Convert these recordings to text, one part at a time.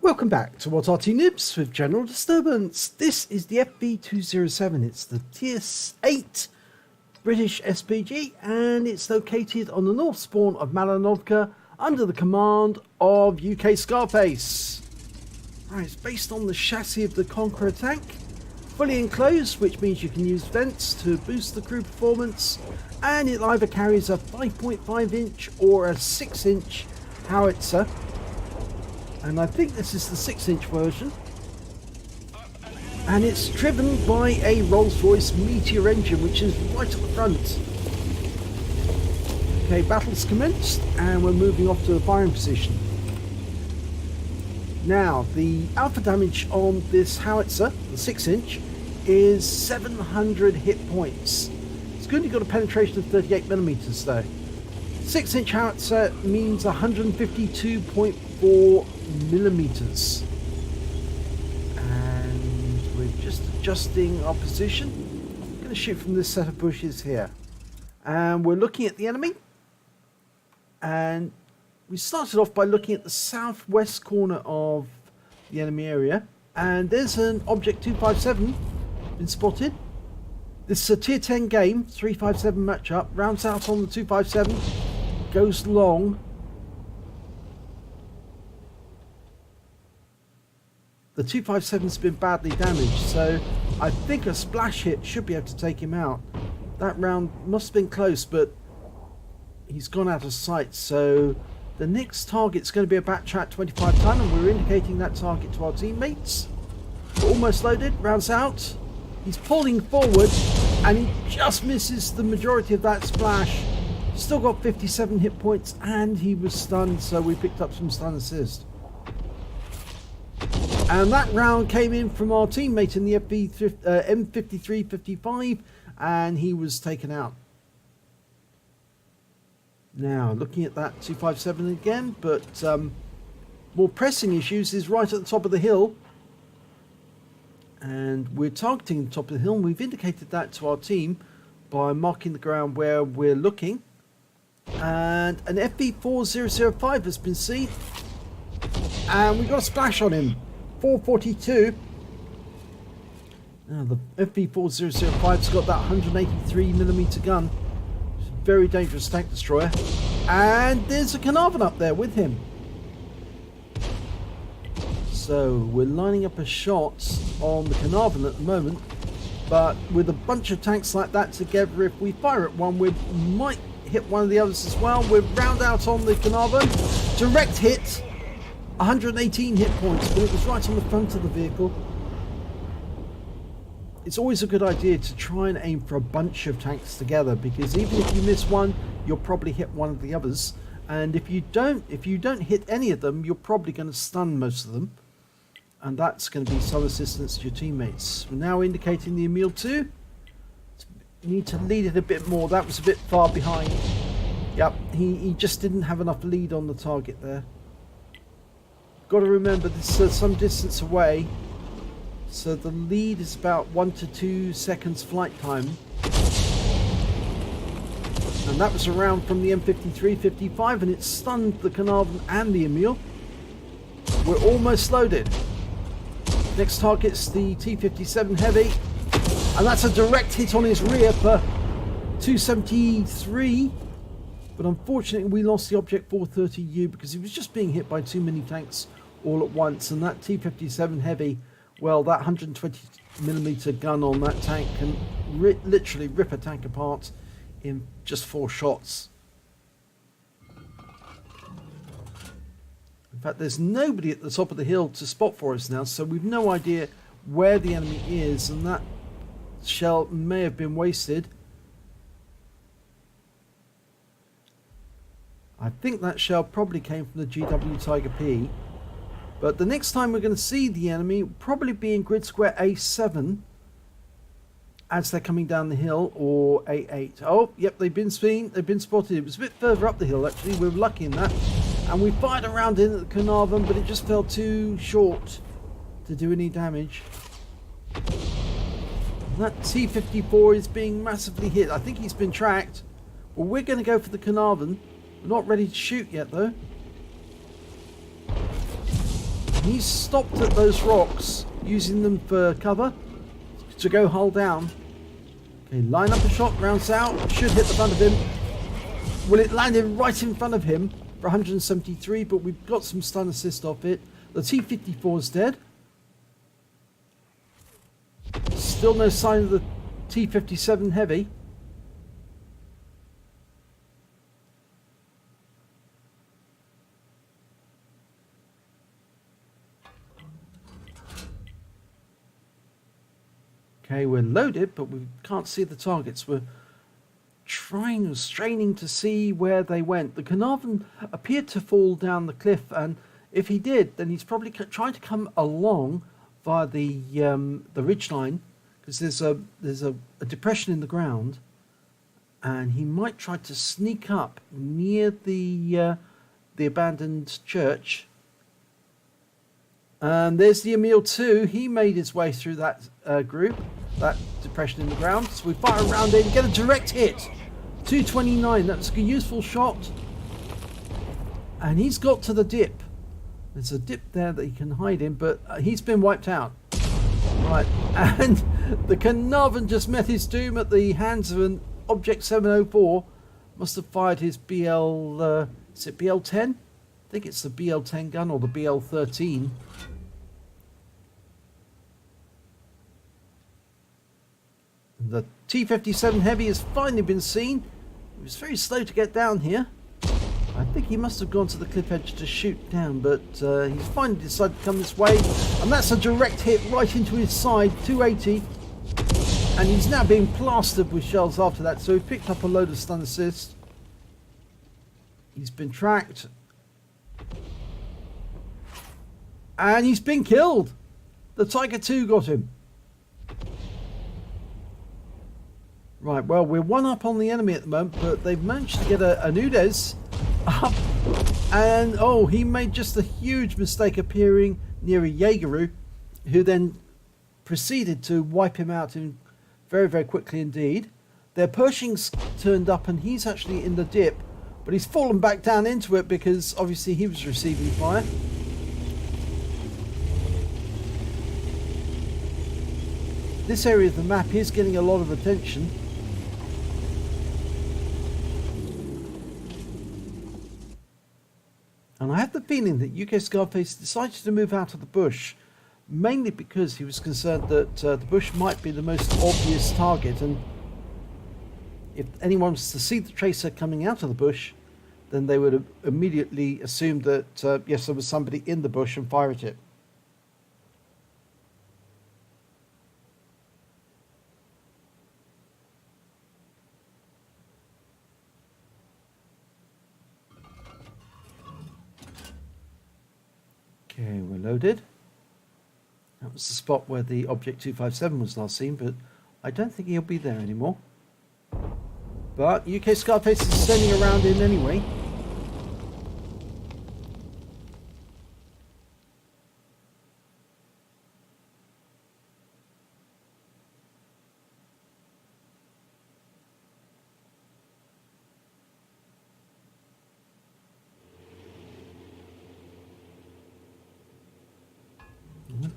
Welcome back to What Arty Noobs with General Disturbance. This is the FV207. It's the Tier 8 British SPG and it's located on the north spawn of Malinovka under the command of UKSkaface. Right, it's based on the chassis of the Conqueror tank, fully enclosed, which means you can use vents to boost the crew performance, and it either carries a 5.5 inch or a 6 inch howitzer. And I think this is the 6-inch version, and it's driven by a Rolls-Royce Meteor engine, which is right at the front. Okay, battle's commenced and we're moving off to the firing position. Now, the alpha damage on this howitzer, the 6-inch, is 700 hit points. It's only got a penetration of 38mm though. 6-inch howitzer means 152.4 millimeters, and we're just adjusting our position. I'm going to shoot from this set of bushes here, and we're looking at the enemy, and we started off by looking at the southwest corner of the enemy area, and there's an object 257 been spotted. This is a tier 10 game, 357 matchup, rounds out on the 257, goes long. The 257's been badly damaged, so I think a splash hit should be able to take him out. That round must have been close, but he's gone out of sight. So the next target's going to be a Batchat 25 ton, and we're indicating that target to our teammates. We're almost loaded, rounds out. He's pulling forward, and he just misses the majority of that splash. Still got 57 hit points, and he was stunned, so we picked up some stun assist. And that round came in from our teammate in the M5355, and he was taken out. Now, looking at that 257 again, but more pressing issues is right at the top of the hill. And we're targeting the top of the hill, and we've indicated that to our team by marking the ground where we're looking. And an FV207 has been seen, and we got a splash on him. 442. Now the FV207's got that 183mm gun. It's a very dangerous tank destroyer. And there's a Carnarvon up there with him. So we're lining up a shot on the Carnarvon at the moment. But with a bunch of tanks like that together, if we fire at one, we might hit one of the others as well. We're round out on the Carnarvon. Direct hit. 118 hit points, but it was right on the front of the vehicle. It's always a good idea to try and aim for a bunch of tanks together, because even if you miss one, you'll probably hit one of the others, and if you don't hit any of them, you're probably going to stun most of them, and that's going to be some assistance to your teammates. We're now indicating the Emil 2. Need to lead it a bit more. That was a bit far behind. Yep, he just didn't have enough lead on the target there. Got to remember this is some distance away, so the lead is about 1 to 2 seconds flight time, and that was around from the M5355, and it stunned the Carnarvon and the Emil. We're almost loaded. Next target's the T57 Heavy, and that's a direct hit on his rear for 273. But unfortunately we lost the Object 430U because he was just being hit by too many tanks all at once, and that T57 Heavy, well, that 120mm gun on that tank can literally rip a tank apart in just 4 shots. In fact, there's nobody at the top of the hill to spot for us now, so we've no idea where the enemy is, and that shell may have been wasted. I think that shell probably came from the GW Tiger P. But the next time we're going to see the enemy will probably be in grid square A7 as they're coming down the hill, or A8. Oh, yep, they've been seen, they've been spotted. It was a bit further up the hill actually, we were lucky in that. And we fired around in at the Carnarvon, but it just fell too short to do any damage. And that T54 is being massively hit. I think he's been tracked. Well, we're going to go for the Carnarvon. We're not ready to shoot yet though. he's stopped at those rocks, using them for cover to go hull down. Okay, line up a shot, rounds out, should hit the front of him. Will it land him right in front of him for 173? But we've got some stun assist off it. The T-54 is dead. Still no sign of the T-57 Heavy. Okay, we're loaded, but we can't see the targets. We're straining to see where they went. The Carnarvon appeared to fall down the cliff, and if he did, then he's probably trying to come along via the ridgeline, because there's a depression in the ground, and he might try to sneak up near the abandoned church. And there's the Emil 2. He made his way through that group, that depression in the ground. So we fire around it and get a direct hit. 229. That's a useful shot. And he's got to the dip. There's a dip there that he can hide in, but he's been wiped out. Right. And the Carnarvon just met his doom at the hands of an Object 704. Must have fired his BL... is it BL-10? I think it's the BL-10 gun or the BL-13. The T-57 Heavy has finally been seen. He was very slow to get down here. I think he must have gone to the cliff edge to shoot down, but he's finally decided to come this way. And that's a direct hit right into his side, 280. And he's now being plastered with shells after that, so he picked up a load of stun assist. He's been tracked. And he's been killed. The Tiger 2 got him. Right, well, we're one up on the enemy at the moment, but they've managed to get a Nudes up. And, oh, he made just a huge mistake appearing near a Jaegeru, who then proceeded to wipe him out very, very quickly indeed. Their Pershing's turned up, and he's actually in the dip, but he's fallen back down into it because, obviously, he was receiving fire. This area of the map is getting a lot of attention. And I have the feeling that UKSkaface decided to move out of the bush, mainly because he was concerned that the bush might be the most obvious target, and if anyone was to see the tracer coming out of the bush, then they would have immediately assumed that, yes, there was somebody in the bush and fire at it. Okay, we're loaded. That was the spot where the Object 257 was last seen, but I don't think he'll be there anymore. But UKSkaface is sending around in anyway.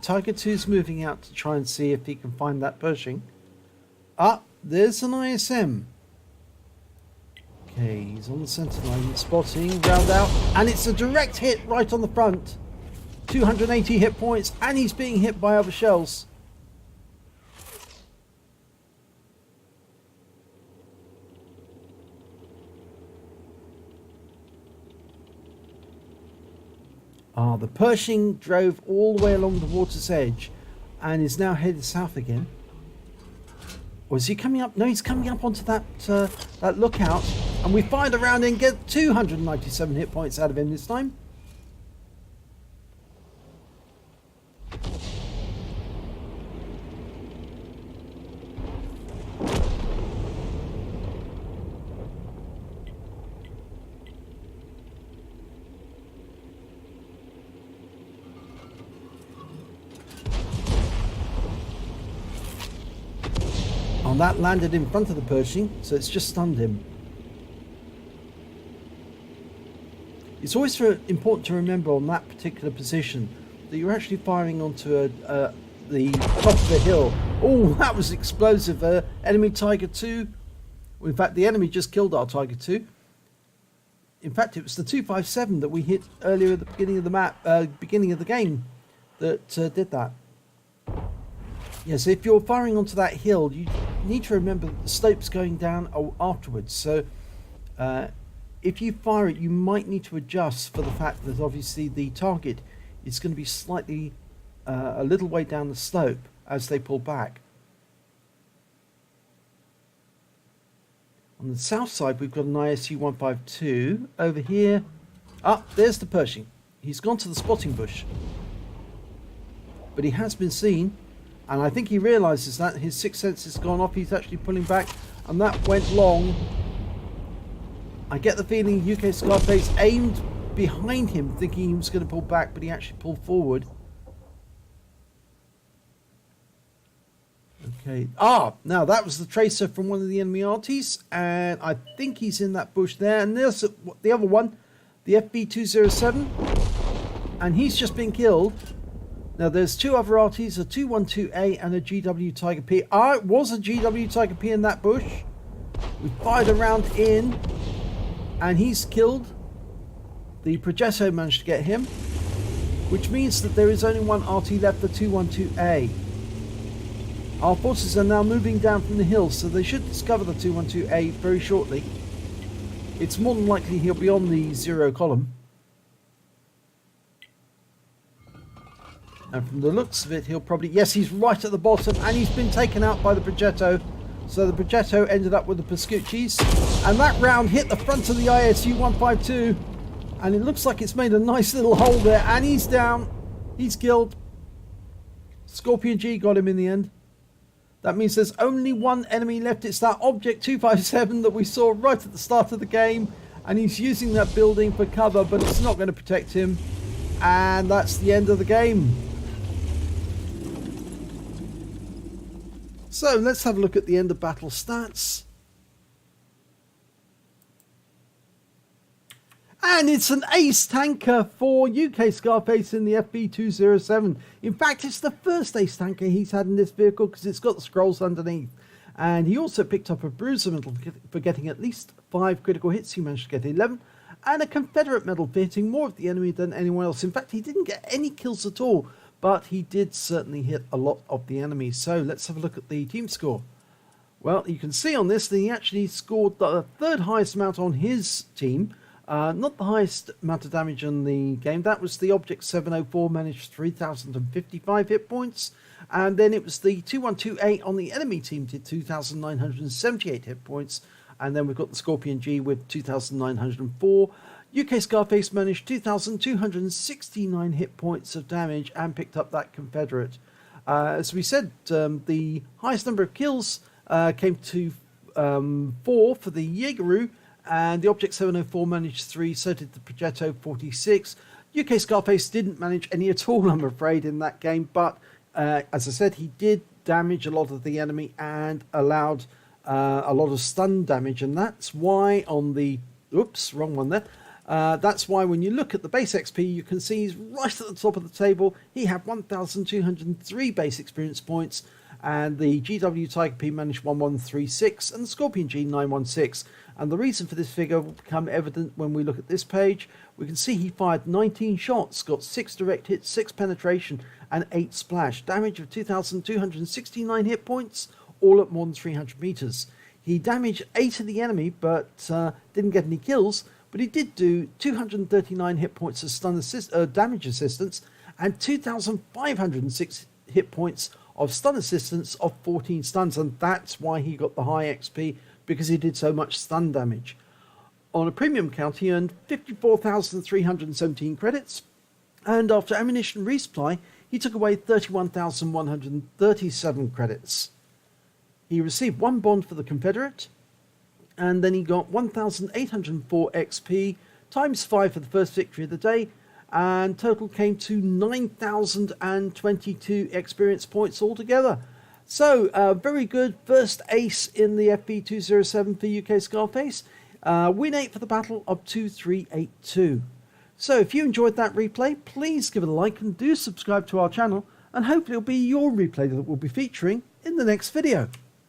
Tiger 2's moving out to try and see if he can find that Pershing. Ah, there's an ISM. Okay, he's on the center line, spotting, round out, and it's a direct hit right on the front. 280 hit points, and he's being hit by other shells. Ah, the Pershing drove all the way along the water's edge and is now headed south again. Or is he coming up? No, he's coming up onto that that lookout, and we fired around and get 297 hit points out of him this time. And that landed in front of the Pershing, so it's just stunned him. It's always important to remember on that particular position that you're actually firing onto the top of the hill. Oh, that was explosive. Enemy Tiger 2. Well, in fact, the enemy just killed our Tiger 2. In fact, it was the 257 that we hit earlier at the beginning of the map, beginning of the game, that did that. Yes, if you're firing onto that hill, you need to remember that the slope's going down afterwards. So if you fire it, you might need to adjust for the fact that obviously the target is going to be slightly a little way down the slope as they pull back. On the south side, we've got an ISU 152. Over here, there's the Pershing. He's gone to the spotting bush. But he has been seen, and I think he realises that his sixth sense has gone off. He's actually pulling back, and that went long. I get the feeling UKSkaface aimed behind him, thinking he was going to pull back, but he actually pulled forward. Okay. Now that was the tracer from one of the enemy arties, and I think he's in that bush there. And there's the other one, the FV207, and he's just been killed. Now there's two other arties, a 212A and a GW Tiger P. It was a GW Tiger P in that bush. We fired a round in, and he's killed. The Progetto managed to get him, which means that there is only one arty left, the 212A. Our forces are now moving down from the hill, so they should discover the 212A very shortly. It's more than likely he'll be on the 0 column. And from the looks of it, he'll probably... Yes, he's right at the bottom, and he's been taken out by the Progetto. So the Progetto ended up with the Pascucci's. And that round hit the front of the ISU 152. And it looks like it's made a nice little hole there. And he's down. He's killed. Scorpion G got him in the end. That means there's only one enemy left. It's that Object 257 that we saw right at the start of the game. And he's using that building for cover, but it's not going to protect him. And that's the end of the game. So let's have a look at the end of battle stats. And it's an Ace Tanker for UKSkaface in the FV207. In fact, it's the first Ace Tanker he's had in this vehicle because it's got the scrolls underneath. And he also picked up a Bruiser medal for getting at least 5 critical hits. He managed to get 11. And a Confederate medal for hitting more of the enemy than anyone else. In fact, he didn't get any kills at all, but he did certainly hit a lot of the enemy. So let's have a look at the team score. Well, you can see on this that he actually scored the third highest amount on his team. Not the highest amount of damage in the game. That was the Object 704, managed 3,055 hit points. And then it was the 212A on the enemy team, did 2,978 hit points. And then we've got the Scorpion G with 2,904. UKSkaface managed 2,269 hit points of damage and picked up that Confederate. As we said, the highest number of kills came to 4 for the Jaegeru, and the Object 704 managed 3, so did the Progetto 46. UKSkaface didn't manage any at all, I'm afraid, in that game, but as I said, he did damage a lot of the enemy and allowed a lot of stun damage, and that's why on the... Oops, wrong one there. That's why when you look at the base XP, you can see he's right at the top of the table. He had 1,203 base experience points, and the GW Tiger P managed 1136, and the Scorpion G 916. And the reason for this figure will become evident when we look at this page. We can see he fired 19 shots, got 6 direct hits, 6 penetration, and 8 splash. Damage of 2,269 hit points, all at more than 300 meters. He damaged 8 of the enemy, but didn't get any kills. But he did do 239 hit points of stun damage assistance and 2,506 hit points of stun assistance of 14 stuns. And that's why he got the high XP, because he did so much stun damage. On a premium count, he earned 54,317 credits. And after ammunition resupply, he took away 31,137 credits. He received 1 bond for the Confederate. And then he got 1,804 XP times 5 for the first victory of the day, and total came to 9,022 experience points altogether. So very good first ace in the FV207 for UKSkaface. Win 8 for the battle of 2382. So if you enjoyed that replay, please give it a like and do subscribe to our channel, and hopefully it'll be your replay that we'll be featuring in the next video.